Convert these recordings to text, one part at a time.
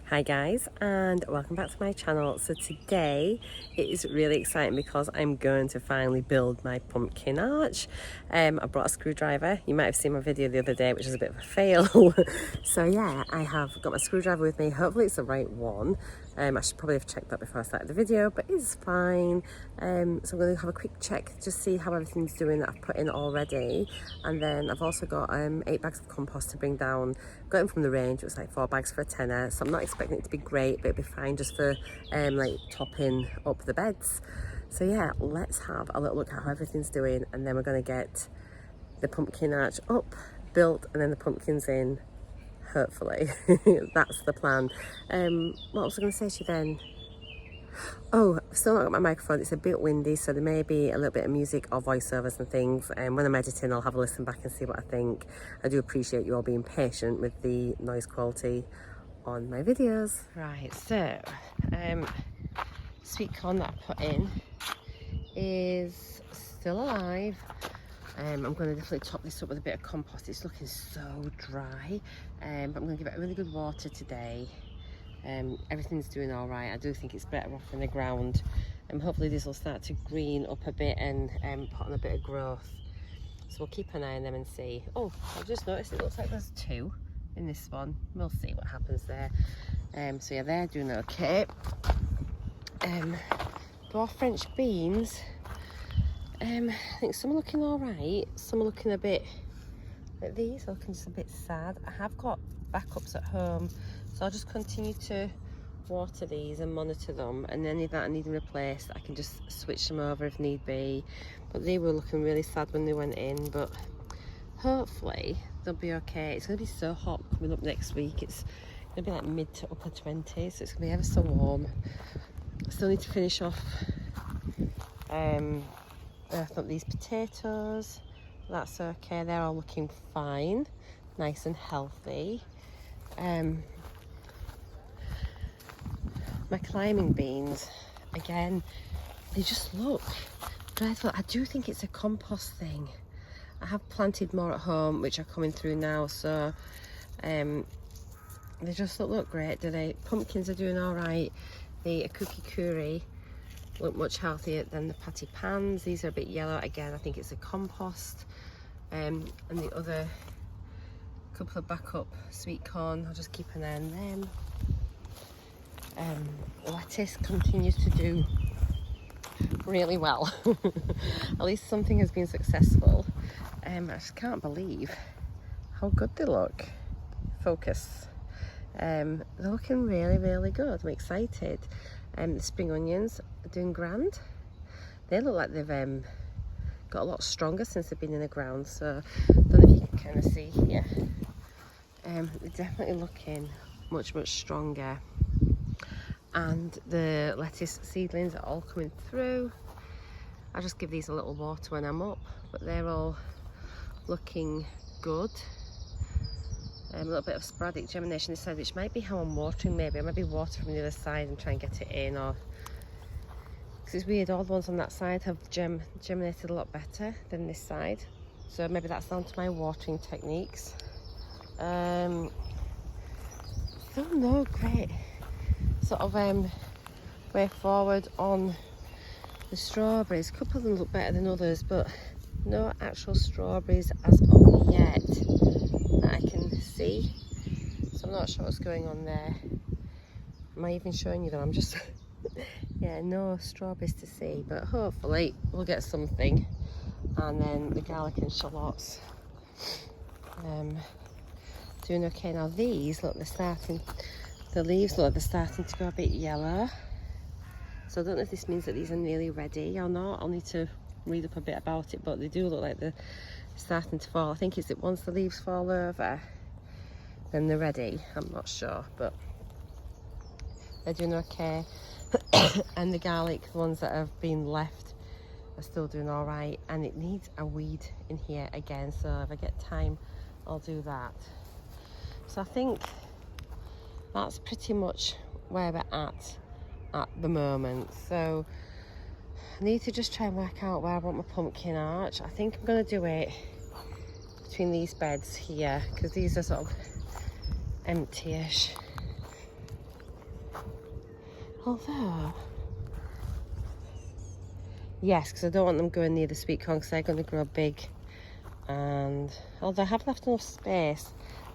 Hi guys, and welcome back to my channel. So today it is really exciting because I'm going to finally build my pumpkin arch. I brought a screwdriver. You might have seen my video the other day, which is a bit of a fail. So yeah, I have got my screwdriver with me. Hopefully it's the right one. I should probably have checked that before I started the video, but it's fine. So I'm going to have a quick check, just see how everything's doing that I've put in already. And then I've also got 8 bags of compost to bring down. Got them from the range. It was like 4 bags for a tenner, so I'm not expecting it to be great, but it'll be fine just for like topping up the beds. So yeah, let's have a little look at how everything's doing, and then we're going to get the pumpkin arch up, built, and then the pumpkins in. Hopefully. That's the plan. What was I going to say to you then? Oh, I've still not got my microphone. It's a bit windy, so there may be a little bit of music or voiceovers and things. And when I'm editing, I'll have a listen back and see what I think. I do appreciate you all being patient with the noise quality on my videos. Right, so sweet corn that I put in is still alive. I'm going to definitely top this up with a bit of compost. It's looking so dry, but I'm going to give it a really good water today. Everything's doing all right. I do think it's better off in the ground, and hopefully this will start to green up a bit and put on a bit of growth. So we'll keep an eye on them and see. Oh, I've just noticed it looks like there's 2 in this one. We'll see what happens there. So yeah, they're doing okay. Dwarf French beans, I think some are looking all right, some are looking a bit, like these are looking just a bit sad. I have got backups at home, so I'll just continue to water these and monitor them, and any that I need them replaced, I can just switch them over if need be. But they were looking really sad when they went in, but hopefully they'll be okay. It's going to be so hot coming up next week. It's going to be like mid to upper 20s, so it's going to be ever so warm. I still need to finish off earth up these potatoes. That's okay, they're all looking fine, nice and healthy. My climbing beans, again, they just look dreadful. I do think it's a compost thing. I have planted more at home, which are coming through now, so they just don't look great, do they? Pumpkins are doing all right. The Hooray look much healthier than the patty pans. These are a bit yellow. Again, I think it's a compost. And the other couple of backup sweet corn, I'll just keep an eye on them. Lettuce continues to do really well. At least something has been successful. I just can't believe how good they look. Focus. They're looking really, really good. I'm excited. The spring onions are doing grand. They look like they've got a lot stronger since they've been in the ground, so I don't know if you can kind of see here. They're definitely looking much, much stronger. And the lettuce seedlings are all coming through. I just give these a little water when I'm up, but they're all looking good. A little bit of sporadic germination this side, which might be how I'm watering. Maybe I might be water from the other side and try and get it in, or because it's weird, all the ones on that side have germinated a lot better than this side, so maybe that's down to my watering techniques. Still no great sort of way forward on the strawberries. A couple of them look better than others, but no actual strawberries as of yet that I can see, so I'm not sure what's going on there. Am I even showing you them? I'm just yeah, no strawberries to see, but hopefully we'll get something. And then the garlic and shallots doing okay. Now these look, the leaves look, they're starting to go a bit yellow, so I don't know if this means that these are nearly ready or not. I'll need to read up a bit about it, but they do look like they're starting to fall. I think it's that once the leaves fall over, then they're ready. I'm not sure, but they're doing okay. And the garlic, the ones that have been left, are still doing all right. And it needs a weed in here again, so if I get time, I'll do that. So I think that's pretty much where we're at the moment. So I need to just try and work out where I want my pumpkin arch. I think I'm going to do it between these beds here, because these are sort of empty-ish. Although, yes, because I don't want them going near the sweet corn because they're going to grow big. And although I have left enough space,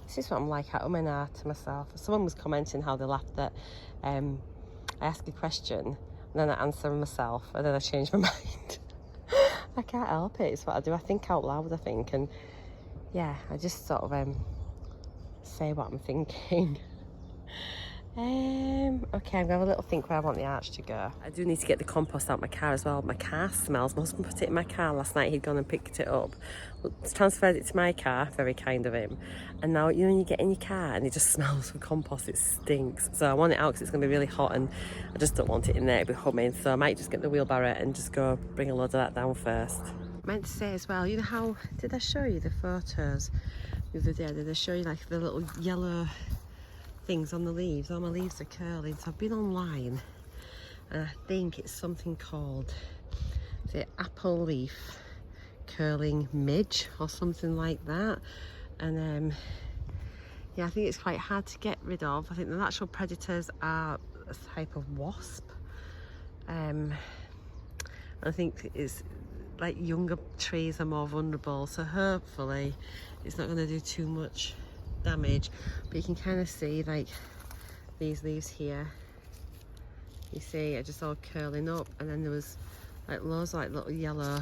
this is what I'm like at home now to myself. Someone was commenting how they laughed that I ask a question and then I answer myself and then I change my mind. I can't help it, it's what I do. I think out loud, I think, and yeah, I just sort of say what I'm thinking. Okay, I'm gonna have a little think where I want the arch to go. I do need to get the compost out of my car as well. My car smells. My husband put it in my car last night. He'd gone and picked it up, transferred it to my car, very kind of him. And now, you know, when you get in your car and it just smells of compost, it stinks. So I want it out because it's gonna be really hot and I just don't want it in there to be humming. So I might just get the wheelbarrow and just go bring a load of that down first. I meant to say as well, you know how, did I show you the photos the other day? Did I show you like the little yellow things on the leaves? All my leaves are curling, so I've been online and I think it's something called the apple leaf curling midge or something like that. And yeah, I think it's quite hard to get rid of. I think the natural predators are a type of wasp. I think it's like younger trees are more vulnerable, so hopefully it's not going to do too much damage. But you can kind of see like these leaves here, you see are just all curling up, and then there was like loads of like little yellow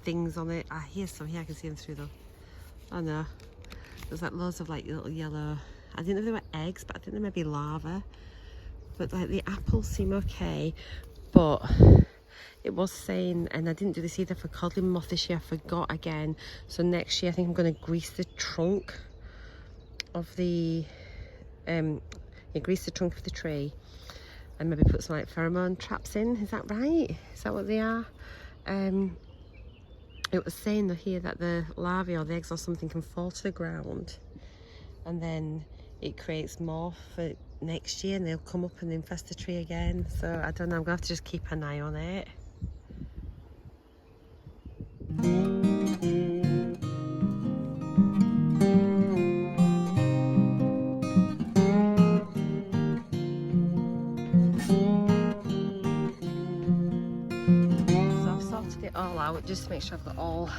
things on it. Ah, here's some here, I can see them through them. Oh no, there's like loads of like little yellow, I didn't know if they were eggs, but I think they may be larvae. But like the apples seem okay, but it was saying, and I didn't do this either for codling moth this year, I forgot again. So next year I think I'm going to grease the trunk of the grease the trunk of the tree and maybe put some like pheromone traps in. Is that right? Is that what they are? It was saying though here that the larvae or the eggs or something can fall to the ground and then it creates more for next year and they'll come up and infest the tree again. So I don't know, I'm going to have to just keep an eye on it. It all out just to make sure I've got all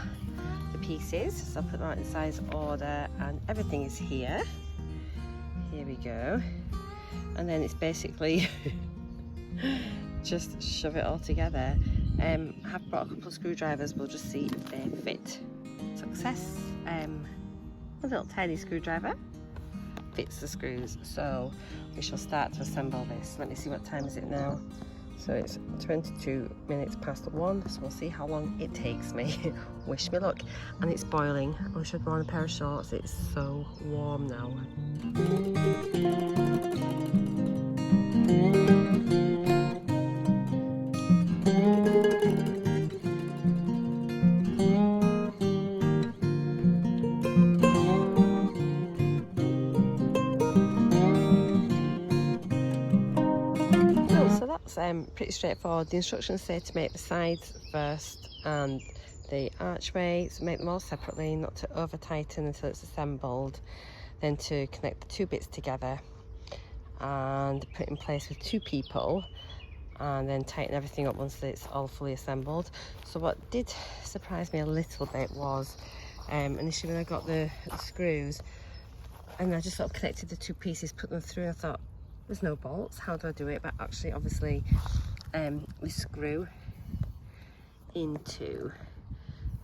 the pieces, so I'll put them out in size order and everything is here. Here we go, and then it's basically just shove it all together. I have brought a couple of screwdrivers, we'll just see if they fit. Success. A little tiny screwdriver fits the screws, so we shall start to assemble this. Let me see, what time is it now? So it's 22 minutes past 1, so we'll see how long it takes me. Wish me luck. And it's boiling. I wish I'd worn a pair of shorts, it's so warm now. Pretty straightforward. The instructions say to make the sides first and the archway, so make them all separately, not to over tighten until it's assembled, then to connect the two bits together and put in place with 2 people, and then tighten everything up once it's all fully assembled. So what did surprise me a little bit was initially when I got the screws and I just sort of connected the 2 pieces, put them through, I thought there's no bolts, how do I do it? But actually obviously we screw into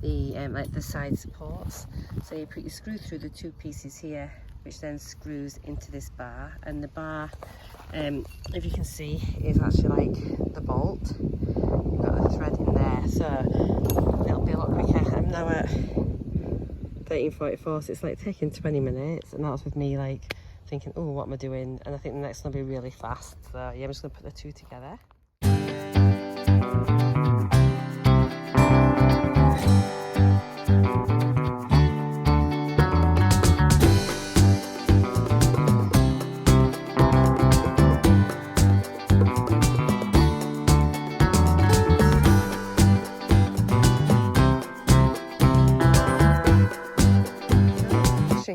the like the side supports, so you put your screw through the 2 pieces here, which then screws into this bar, and the bar if you can see is actually like the bolt. You've got the thread in there, so it'll be a lot quicker. I'm now at 13:44, so it's like taking 20 minutes, and that's with me like thinking, oh, what am I doing? And I think the next one will be really fast. So yeah, I'm just going to put the 2 together.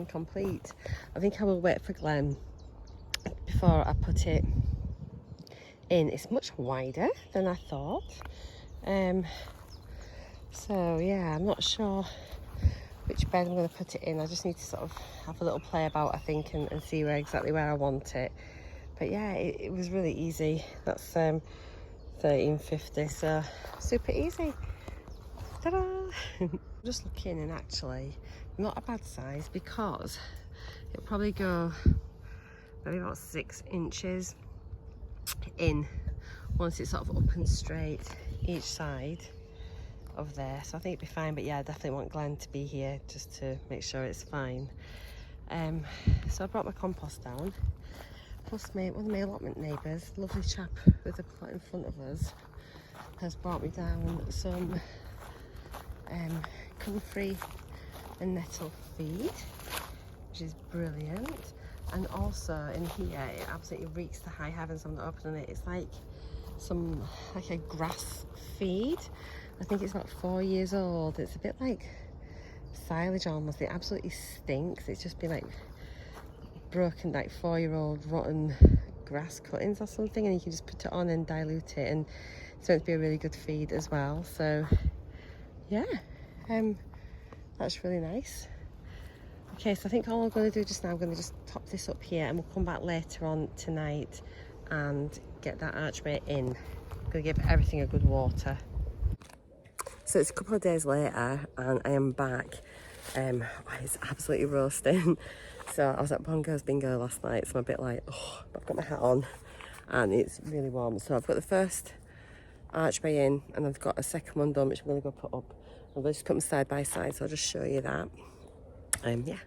Complete. I think I will wait for Glenn before I put it in. It's much wider than I thought. So yeah, I'm not sure which bed I'm going to put it in. I just need to sort of have a little play about, I think, and see exactly where I want it. But yeah, it was really easy. That's $13.50, so super easy. Ta-da! Just looking, and actually not a bad size, because it'll probably go maybe about 6 inches in once it's sort of up and straight each side of there, so I think it'd be fine. But yeah, I definitely want Glenn to be here just to make sure it's fine. So I brought my compost down, plus one of my allotment neighbours, lovely chap with a plot in front of us, has brought me down some comfrey and nettle feed, which is brilliant. And also in here, it absolutely reeks to high heavens. I'm not opening it. It's like a grass feed. I think it's about 4 years old. It's a bit like silage almost. It absolutely stinks. It's just been like broken, like 4-year-old rotten grass cuttings or something, and you can just put it on and dilute it, and it's meant to be a really good feed as well. So yeah, that's really nice. Okay, so I think all I'm going to do just now, I'm going to just top this up here, and we'll come back later on tonight and get that archway in. I'm going to give everything a good water. So it's a couple of days later and I am back. It's absolutely roasting. So I was at Bongo's Bingo last night, so I'm a bit like, oh, I've got my hat on and it's really warm. So I've got the first archway in, and I've got a second one done, which I'm going to go put up. I'm going to just put them side by side, so I'll just show you that. Yeah.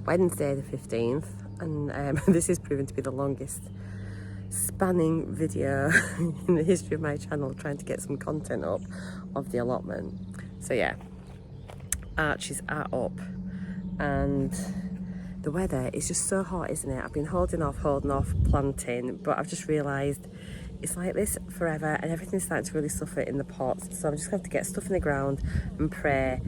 Wednesday the 15th, and this is proven to be the longest spanning video in the history of my channel, trying to get some content up of the allotment. So yeah, arches are up, and the weather is just so hot, isn't it? I've been holding off planting, but I've just realised it's like this forever, and everything's starting to really suffer in the pots. So I'm just going to have to get stuff in the ground and pray.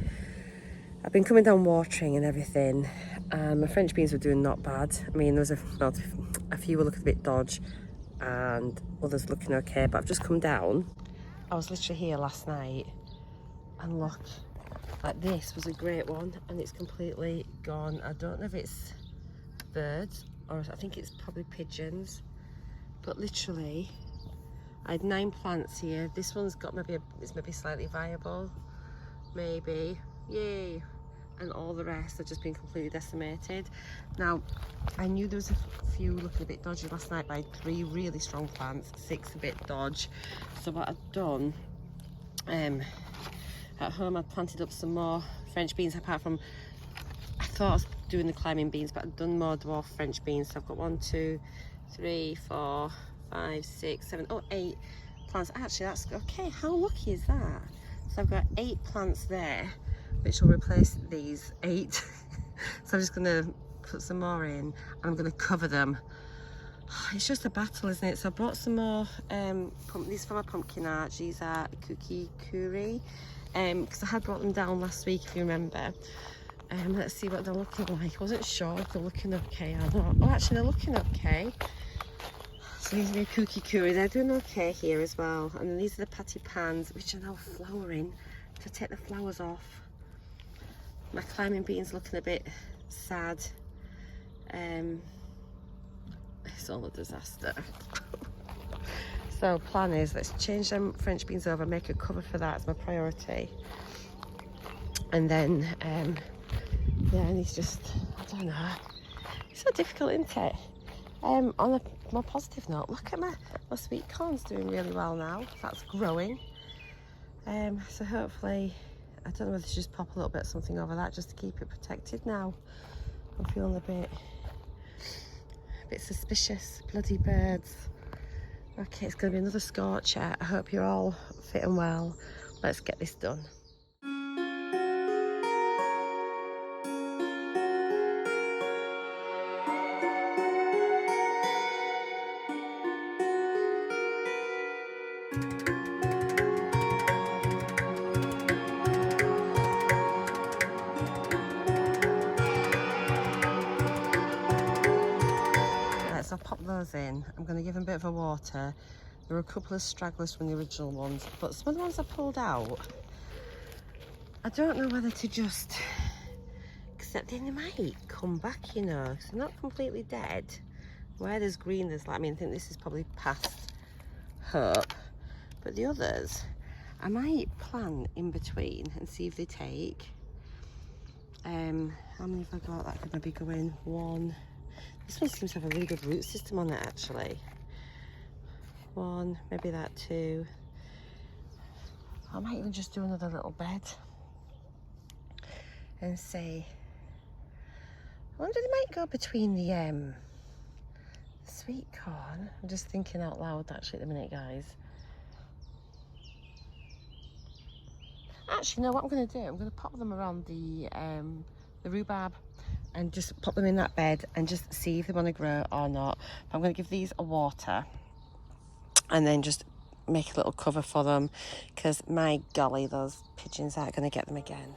I've been coming down watering and everything. My French beans were doing not bad. I mean, there was a few were looking a bit dodge and others looking okay, but I've just come down. I was literally here last night, and look, like this was a great one and it's completely gone. I don't know if it's birds or I think it's probably pigeons, but literally I had 9 plants here. This one's got it's maybe slightly viable, maybe, yay. And all the rest have just been completely decimated. Now, I knew there was a few looking a bit dodgy last night, but I had 3 really strong plants, 6 a bit dodge. So what I'd done, at home I'd planted up some more French beans, apart from, I thought I was doing the climbing beans, but I'd done more dwarf French beans. So I've got 1, 2, 3, 4, 5, 6, 7, 8 plants. Actually, that's okay. How lucky is that? So I've got 8 plants there, which will replace these 8. So I'm just going to put some more in, and I'm going to cover them. It's just a battle, isn't it? So I brought some more, these from a pumpkin arch. These are Hooray, because I had brought them down last week, if you remember. Let's see what they're looking like. I wasn't sure if they're looking okay or not. Oh, actually, they're looking okay. So these are the Hooray. They're doing okay here as well. And then these are the patty pans, which are now flowering. To take the flowers off. My climbing beans looking a bit sad. It's all a disaster. So plan is, let's change them French beans over, make a cover for that as my priority. And then, yeah, and it's just, I don't know, it's so difficult, isn't it? On a more positive note, look at my sweet corn's doing really well now. That's growing. So hopefully, I don't know whether to just pop a little bit of something over that just to keep it protected now. I'm feeling a bit suspicious. Bloody birds. Okay, it's going to be another scorcher. I hope you're all fit and well. Let's get this done. So I've popped those in. I'm going to give them a bit of a water. There were a couple of stragglers from the original ones, but some of the ones I pulled out, I don't know whether to just, because they might come back, you know, because they're not completely dead. Where there's green, there's like, I think this is probably past hope, but the others, I might plant in between and see if they take. How many have I got that could maybe go in? One. This one seems to have a really good root system on it, actually. One, maybe that two. I might even just do another little bed and see. I wonder if they might go between the sweet corn. I'm just thinking out loud actually at the minute, guys. Actually, no, what I'm going to do, I'm going to pop them around the rhubarb and just pop them in that bed and just see if they want to grow or not. I'm going to give these a water and then just make a little cover for them, because my golly, those pigeons aren't going to get them again.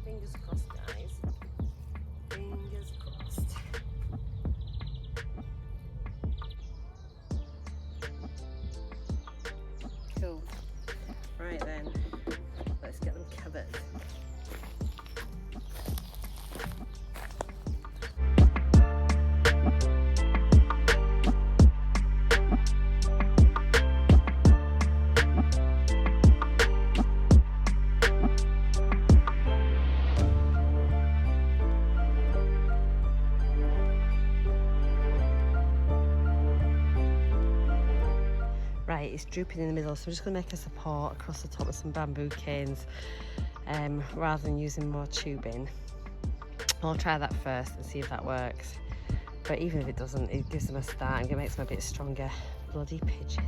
Fingers crossed, guys. Fingers crossed. Cool. Right then, let's get them covered. Right, it's drooping in the middle, so I'm just going to make a support across the top with some bamboo canes rather than using more tubing. I'll try that first and see if that works. But even if it doesn't, it gives them a start and it makes them a bit stronger. Bloody pigeons.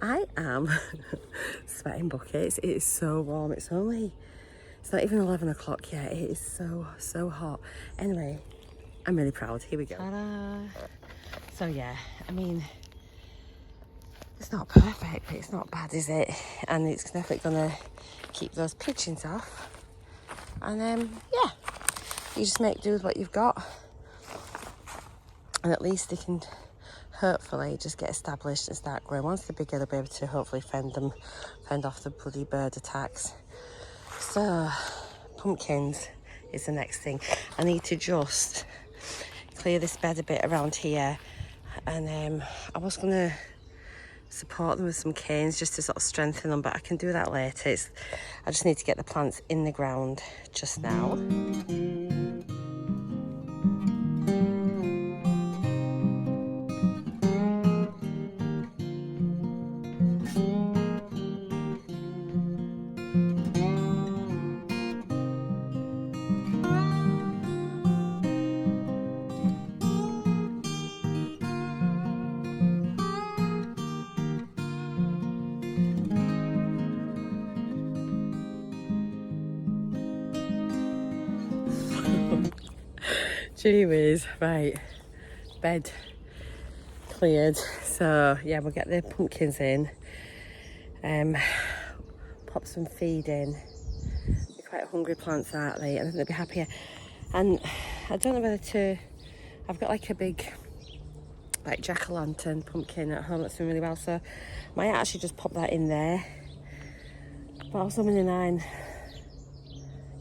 I am sweating buckets. It is so warm. It's not even 11 o'clock yet. It is so hot. Anyway, I'm really proud. Here we go. Ta-da. So yeah, it's not perfect, but it's not bad, is it? And it's definitely gonna keep those pigeons off. And yeah, you just make do with what you've got. And at least they can hopefully just get established and start growing. Once they're bigger, they'll be able to hopefully fend off the bloody bird attacks. So pumpkins is the next thing. I need to just clear this bed a bit around here, and I was gonna support them with some canes just to sort of strengthen them, but I can do that later. I just need to get the plants in the ground just now. Gee whiz, right, bed cleared. So yeah, we'll get the pumpkins in, pop some feed in. They're quite hungry plants, aren't they? I think they'll be happier. And I don't know whether to, I've got like a big like jack-o'-lantern pumpkin at home that's doing really well, so I might actually just pop that in there. But I was on the 9.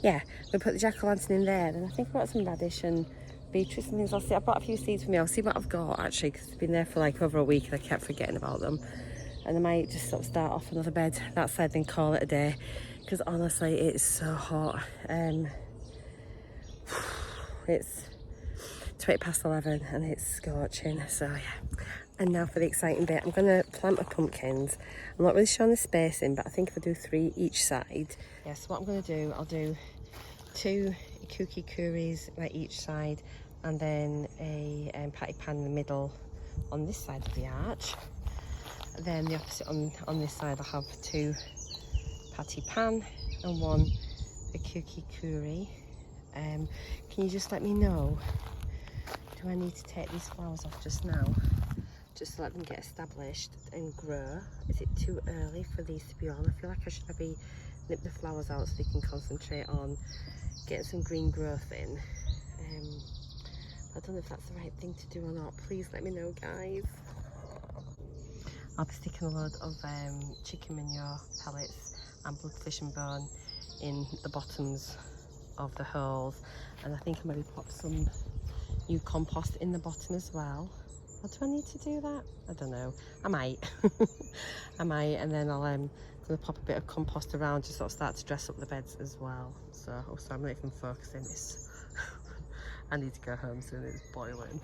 Yeah, we'll put the jack-o'-lantern in there. Then I think I've got some radish and beetroot and things. I'll see. I brought a few seeds for me. I'll see what I've got actually, because it's been there for like over a week and I kept forgetting about them. And I might just sort of start off another bed that side and call it a day, because honestly it's so hot. It's 11 and it's scorching, so yeah. And now for the exciting bit. I'm going to plant my pumpkins. I'm not really showing the spacing, but I think if I do 3 each side. Yeah, so what I'm going to do, I'll do 2 kuris like each side, and then a patty pan in the middle on this side of the arch. Then the opposite on this side, I'll have 2 patty pan and 1 kuri. Can you just let me know, do I need to take these flowers off just now, just to let them get established and grow? Is it too early for these to be on? I feel like I should maybe nip the flowers out so they can concentrate on getting some green growth in. I don't know if that's the right thing to do or not. Please let me know, guys. I'll be sticking a load of chicken manure pellets and bloodfish and bone in the bottoms of the holes, and I think I maybe pop some new compost in the bottom as well. Or do I need to do that? I don't know. I might. I might, and then I'll gonna pop a bit of compost around to sort of start to dress up the beds as well. So, oh, sorry, I'm not even focusing this. I need to go home soon. It's boiling,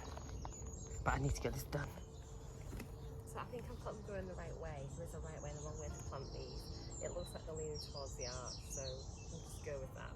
but I need to get this done. So I think I've got them going the right way. There's a right way and a wrong way to plant these. It looks like they're leaning towards the arch, so we'll just go with that.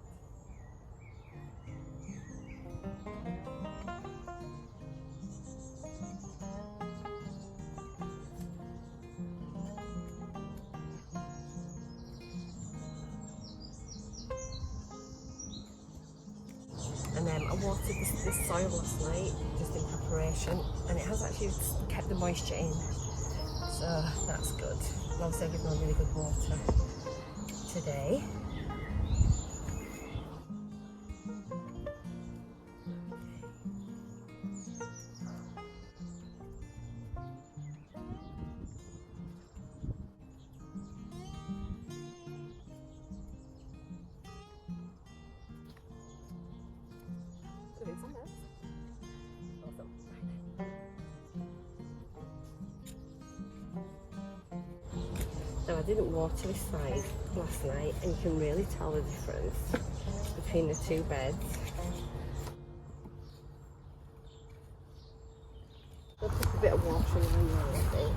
And I watered this soil last night just in preparation, and it has actually kept the moisture in, so that's good. And obviously I've given them really good water today. Now I didn't water this side last night, and you can really tell the difference between the 2 beds. I'll put a bit of water in there, I think.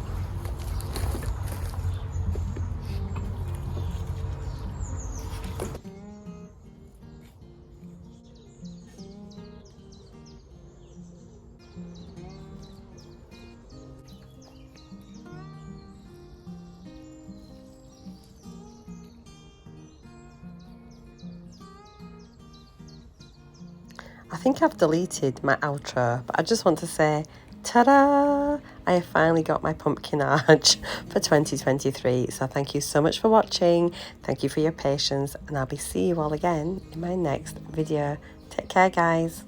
I think I've deleted my outro, but I just want to say, ta-da! I have finally got my pumpkin arch for 2023. So thank you so much for watching. Thank you for your patience, and I'll be seeing you all again in my next video. Take care, guys.